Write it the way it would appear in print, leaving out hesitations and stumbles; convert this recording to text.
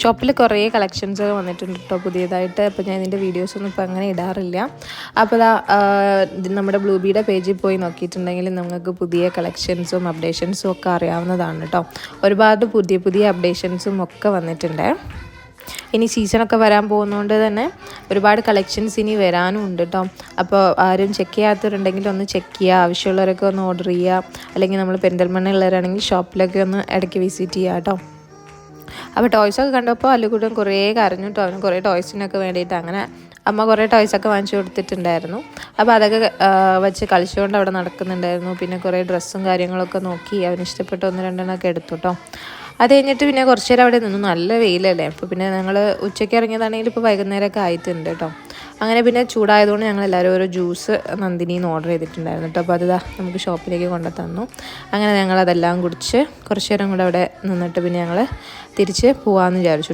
ഷോപ്പിൽ കുറേ കളക്ഷൻസ് വന്നിട്ടുണ്ട് കേട്ടോ പുതിയതായിട്ട്. അപ്പോൾ ഞാൻ ഇതിൻ്റെ വീഡിയോസൊന്നും ഇപ്പോൾ അങ്ങനെ ഇടാറില്ല. അപ്പോൾ നമ്മുടെ ബ്ലൂബിയുടെ പേജിൽ പോയി നോക്കിയിട്ടുണ്ടെങ്കിൽ നിങ്ങൾക്ക് പുതിയ കളക്ഷൻസും അപ്ഡേഷൻസും ഒക്കെ അറിയാവുന്നതാണ് കേട്ടോ. ഒരുപാട് പുതിയ പുതിയ അപ്ഡേഷൻസും ഒക്കെ വന്നിട്ടുണ്ട്. ഇനി സീസണൊക്കെ വരാൻ പോകുന്നതുകൊണ്ട് തന്നെ ഒരുപാട് കളക്ഷൻസ് ഇനി വരാനും ഉണ്ട് കേട്ടോ. അപ്പോൾ ആരും ചെക്ക് ചെയ്യാത്തവരുണ്ടെങ്കിൽ ഒന്ന് ചെക്ക് ചെയ്യുക. ആവശ്യമുള്ളവരൊക്കെ ഒന്ന് ഓർഡർ ചെയ്യുക. അല്ലെങ്കിൽ നമ്മൾ പെരിന്തൽമണ്ണ ഷോപ്പിലൊക്കെ ഒന്ന് ഇടയ്ക്ക് വിസിറ്റ് ചെയ്യുക കേട്ടോ. അപ്പോൾ ടോയ്സൊക്കെ കണ്ടപ്പോൾ അല്ലുകൂട്ടം കുറേ കരഞ്ഞു കേട്ടോ. അവന് കുറേ ടോയ്സിനൊക്കെ വേണ്ടിയിട്ട് അങ്ങനെ അമ്മ കുറേ ടോയ്സൊക്കെ വാങ്ങിച്ചു കൊടുത്തിട്ടുണ്ടായിരുന്നു. അപ്പോൾ അതൊക്കെ വെച്ച് കളിച്ചുകൊണ്ട് അവിടെ നടക്കുന്നുണ്ടായിരുന്നു. പിന്നെ കുറേ ഡ്രസ്സും കാര്യങ്ങളൊക്കെ നോക്കി അവന് ഇഷ്ടപ്പെട്ട 1-2 എടുത്തു കേട്ടോ. അത് കഴിഞ്ഞിട്ട് പിന്നെ കുറച്ച് നേരം അവിടെ നിന്നു. നല്ല വെയിലല്ലേ. അപ്പോൾ പിന്നെ ഞങ്ങൾ ഉച്ചയ്ക്ക് ഇറങ്ങിയതാണെങ്കിൽ ഇപ്പോൾ വൈകുന്നേരമൊക്കെ ആയിട്ടുണ്ട് കേട്ടോ. അങ്ങനെ പിന്നെ ചൂടായതുകൊണ്ട് ഞങ്ങൾ എല്ലാവരും ഓരോ ജ്യൂസ് നന്ദിനിന്ന് ഓർഡർ ചെയ്തിട്ടുണ്ടായിരുന്നു കേട്ടോ. അപ്പോൾ അത് നമുക്ക് ഷോപ്പിലേക്ക് കൊണ്ടു തന്നു. അങ്ങനെ ഞങ്ങളതെല്ലാം കുടിച്ച് കുറച്ച് നേരം കൂടെ അവിടെ നിന്നിട്ട് പിന്നെ ഞങ്ങൾ തിരിച്ച് പോകാമെന്ന് വിചാരിച്ചു.